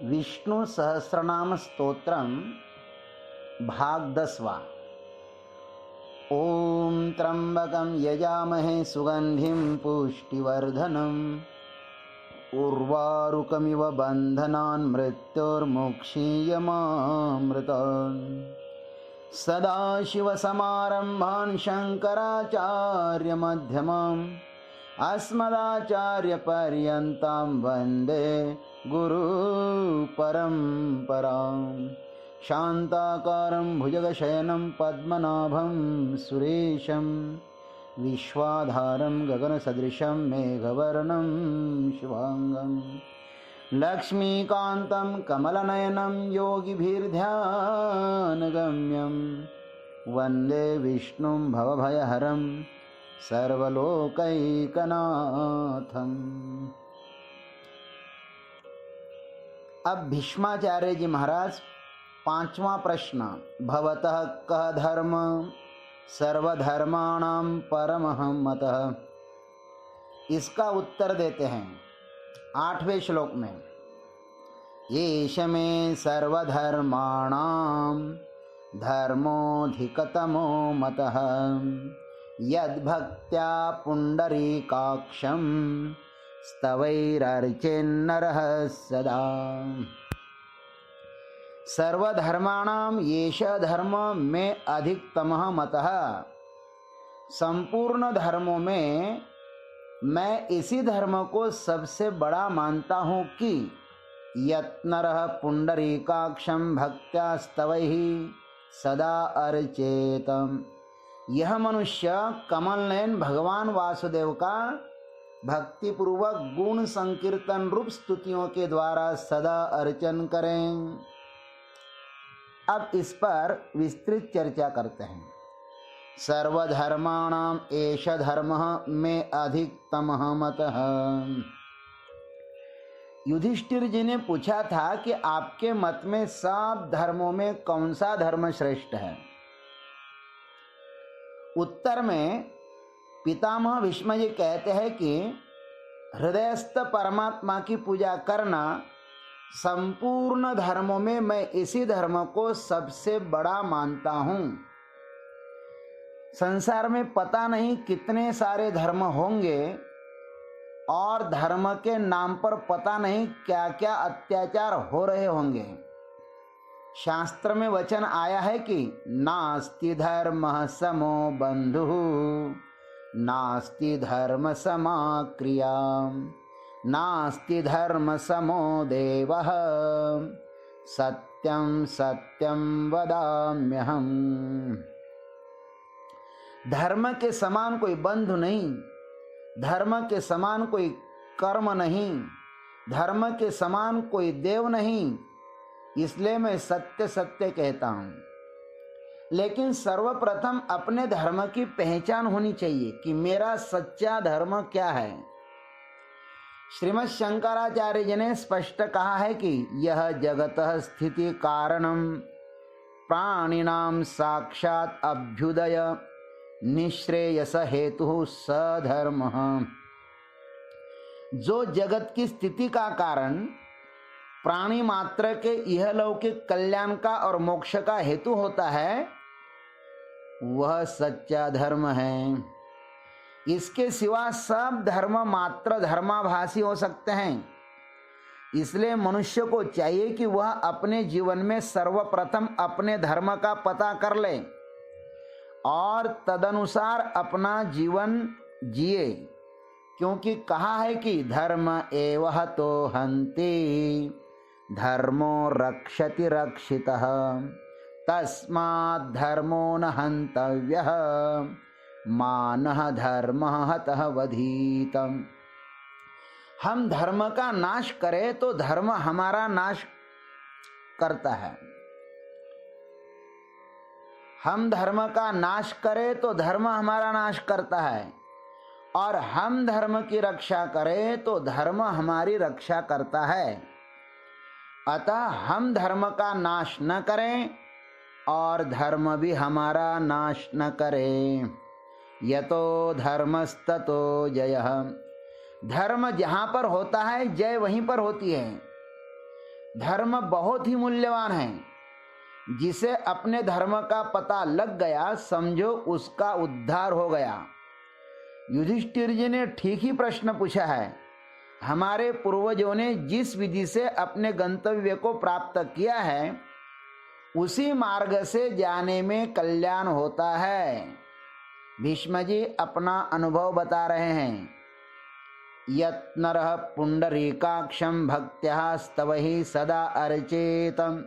विष्णु सहस्रनाम स्तोत्रम भाग 10वां। ओम त्र्यंबकं यजामहे सुगंधिं पुष्टिवर्धनम् उर्वारुकमिव बन्धनान् मृत्योर्मुक्षीयमामृतान्। सदाशिवसमारम्भान् शङ्कराचार्यमध्यमाम् अस्मदाचार्यपर्यन्तां वन्दे गुरुपरम्पराम्। शान्ताकारं भुजगशयनं पद्मनाभं सुरेशं विश्वाधारं गगनसदृशं मेघवर्णं शुभांगं लक्ष्मीकान्तं कमलनयनं योगिभिर्ध्यानगम्यं वन्दे विष्णुं भवभयहरं सर्वलोकैकनाथम्। अब भीष्माचार्य जी महाराज 5वां प्रश्न, भवतः कः धर्म सर्वधर्माणां परमः मतः, इसका उत्तर देते हैं 8वें श्लोक में। येष मे सर्वधर्माणां धर्मोऽधिकतमो मतः यद्भक्त्या पुण्डरीकाक्षं स्तवैरर्चेन्नरः सदा। सर्वधर्माणां येष धर्म में अधिकतमः मतः, संपूर्ण धर्मों में मैं इसी धर्म को सबसे बड़ा मानता हूँ कि यत्नरः पुण्डरीकाक्षं भक्त्या स्तवैः सदा अर्चेतम्, यह मनुष्य कमल नयन भगवान वासुदेव का भक्तिपूर्वक गुण संकीर्तन रूप स्तुतियों के द्वारा सदा अर्चन करें। अब इस पर विस्तृत चर्चा करते हैं। सर्वधर्माणाम एष धर्मः में अधिकतमः मतः। युधिष्ठिर जी ने पूछा था कि आपके मत में सब धर्मों में कौन सा धर्म श्रेष्ठ है। उत्तर में पितामह भीष्म जी कहते हैं कि हृदयस्थ परमात्मा की पूजा करना संपूर्ण धर्मों में मैं इसी धर्म को सबसे बड़ा मानता हूँ। संसार में पता नहीं कितने सारे धर्म होंगे और धर्म के नाम पर पता नहीं क्या क्या अत्याचार हो रहे होंगे। शास्त्र में वचन आया है कि नास्ति धर्मः समो बंधुः नास्ति धर्म समा क्रिया नास्ति धर्म समो देवः सत्यं सत्यं वदाम्यहम्। धर्म के समान कोई बंधु नहीं, धर्म के समान कोई कर्म नहीं, धर्म के समान कोई देव नहीं, इसलिए मैं सत्य सत्य कहता हूँ। लेकिन सर्वप्रथम अपने धर्म की पहचान होनी चाहिए कि मेरा सच्चा धर्म क्या है। श्रीमद् शंकराचार्य जी ने स्पष्ट कहा है कि यह जगतः स्थिति कारणम प्राणिनां साक्षात अभ्युदय निश्रेयस हेतु सधर्मः। जो जगत की स्थिति का कारण प्राणी मात्र के इहलौकिक कल्याण का और मोक्ष का हेतु होता है, वह सच्चा धर्म है। इसके सिवा सब धर्म मात्र धर्माभासी हो सकते हैं। इसलिए मनुष्य को चाहिए कि वह अपने जीवन में सर्वप्रथम अपने धर्म का पता कर ले और तदनुसार अपना जीवन जिए, क्योंकि कहा है कि धर्म एवं तो हन्ति धर्मो रक्षति रक्षितः तस्माद् धर्मो न हन्तव्यः मानः धर्मः हतः वधीतम्। हम धर्म का नाश करें तो धर्म हमारा नाश करता है, हम धर्म का नाश करें तो धर्म हमारा नाश करता है, और हम धर्म की रक्षा करें तो धर्म हमारी रक्षा करता है। अतः हम धर्म का नाश न करें और धर्म भी हमारा नाश न करे। यतो धर्मस्ततो जयः, धर्म जहाँ पर होता है जय वहीं पर होती है। धर्म बहुत ही मूल्यवान है। जिसे अपने धर्म का पता लग गया, समझो उसका उद्धार हो गया। युधिष्ठिर जी ने ठीक ही प्रश्न पूछा है। हमारे पूर्वजों ने जिस विधि से अपने गंतव्य को प्राप्त किया है, उसी मार्ग से जाने में कल्याण होता है। भीष्म जी अपना अनुभव बता रहे हैं। यत् नरः पुंडरीकाक्षं भक्त्या स्तवहि सदा अर्चेत।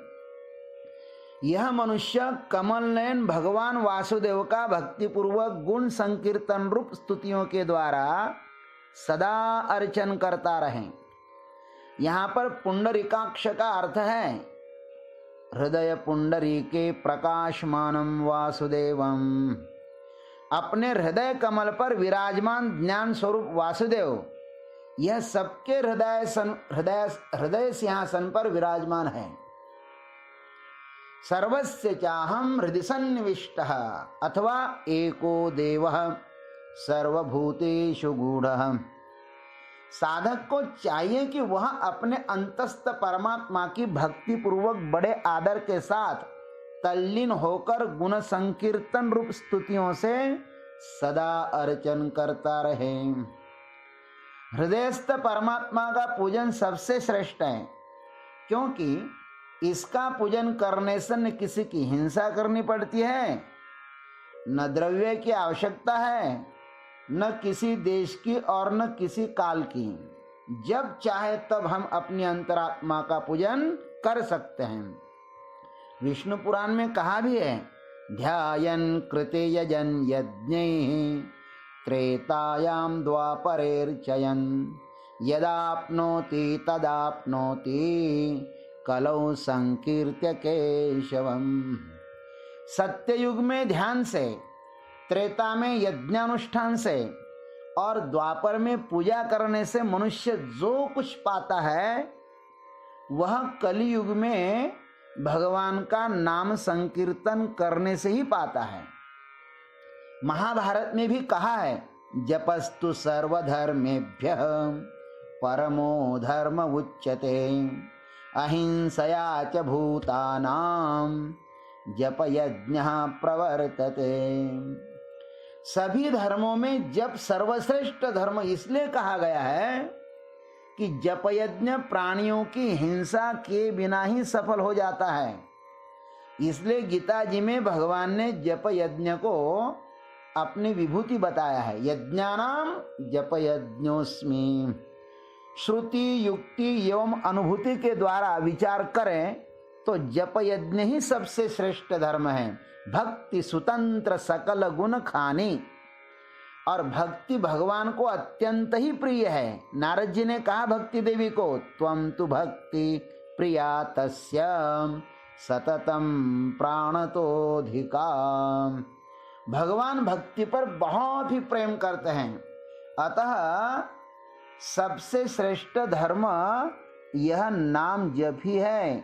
यह मनुष्य कमल नयन भगवान वासुदेव का भक्तिपूर्वक गुण संकीर्तन रूप स्तुतियों के द्वारा सदा अर्चन करता रहे। यहाँ पर पुंडरीकाक्ष का अर्थ है हृदय पुंडरीके प्रकाशमानम वासुदेवम। अपने हृदय कमल पर विराजमान ज्ञान स्वरूप वासुदेव यह सबके हृदय सिंहासन पर विराजमान है। सर्वस्य चाहम हृदि सन्निविष्टः अथवा एको देवः सर्वभूतेषु गूढ़ः। साधक को चाहिए कि वह अपने अंतस्थ परमात्मा की भक्ति पूर्वक बड़े आदर के साथ तल्लीन होकर गुण संकीर्तन रूप स्तुतियों से सदा अर्चन करता रहे। हृदयस्थ परमात्मा का पूजन सबसे श्रेष्ठ है, क्योंकि इसका पूजन करने से न किसी की हिंसा करनी पड़ती है, न द्रव्य की आवश्यकता है, न किसी देश की और न किसी काल की। जब चाहे तब हम अपनी अंतरात्मा का पूजन कर सकते हैं। विष्णु पुराण में कहा भी है, ध्यायन् कृते यजन यज्ञैः त्रेतायाम द्वापरेर्चयन् यदाप्नोति तदाप्नोति कलौ संकीर्त्य केशवम। सत्ययुग में ध्यान से, त्रेता में यज्ञानुष्ठान से और द्वापर में पूजा करने से मनुष्य जो कुछ पाता है, वह कलियुग में भगवान का नाम संकीर्तन करने से ही पाता है। महाभारत में भी कहा है, जपस्तु सर्वधर्मेभ्यः परमो धर्म उच्यते अहिंसया च भूतानां जप यज्ञ प्रवर्तते। सभी धर्मों में जप सर्वश्रेष्ठ धर्म इसलिए कहा गया है कि जप यज्ञ प्राणियों की हिंसा के बिना ही सफल हो जाता है। इसलिए गीता जी में भगवान ने जप यज्ञ को अपनी विभूति बताया है। यज्ञानाम जप यज्ञोस्मि। श्रुति युक्ति एवं अनुभूति के द्वारा विचार करें तो जप यज्ञ ही सबसे श्रेष्ठ धर्म है। भक्ति स्वतंत्र सकल गुण खानी। और भक्ति भगवान को अत्यंत ही प्रिय है। नारद जी ने कहा भक्ति देवी को, त्वं तु भक्ति प्रिया तस्य सततम प्राणतोधिका। भगवान भक्ति पर बहुत ही प्रेम करते हैं। अतः सबसे श्रेष्ठ धर्म यह नाम जप ही है।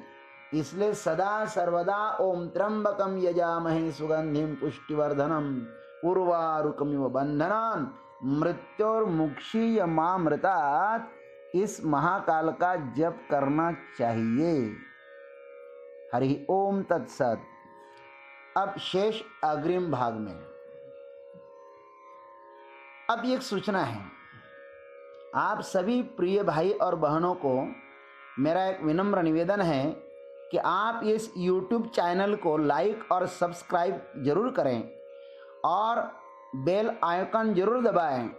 इसलिए सदा सर्वदा ओम त्र्यंबकम यजामहे सुगंधिम पुष्टिवर्धनम उर्वारुकमिव बंधनान मृत्योर्मुक्षीयमामृतात्, इस महाकाल का जप करना चाहिए। हरि ओम तत्सत। अब शेष अग्रिम भाग में अब एक सूचना है। आप सभी प्रिय भाई और बहनों को मेरा एक विनम्र निवेदन है कि आप इस YouTube चैनल को लाइक और सब्सक्राइब जरूर करें और बेल आइकन जरूर दबाएं,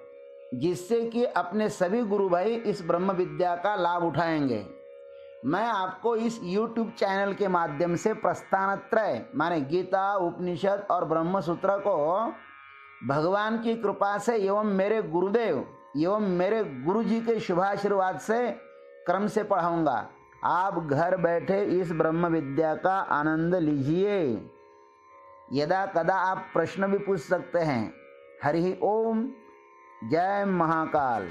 जिससे कि अपने सभी गुरु भाई इस ब्रह्म विद्या का लाभ उठाएंगे। मैं आपको इस YouTube चैनल के माध्यम से प्रस्थानत्रय माने गीता, उपनिषद और ब्रह्म सूत्र को भगवान की कृपा से एवं मेरे गुरुदेव एवं मेरे गुरु जी के शुभाशीर्वाद से क्रम से पढ़ाऊंगा। आप घर बैठे इस ब्रह्म विद्या का आनंद लीजिए। यदा कदा आप प्रश्न भी पूछ सकते हैं। हरि ओम। जय महाकाल।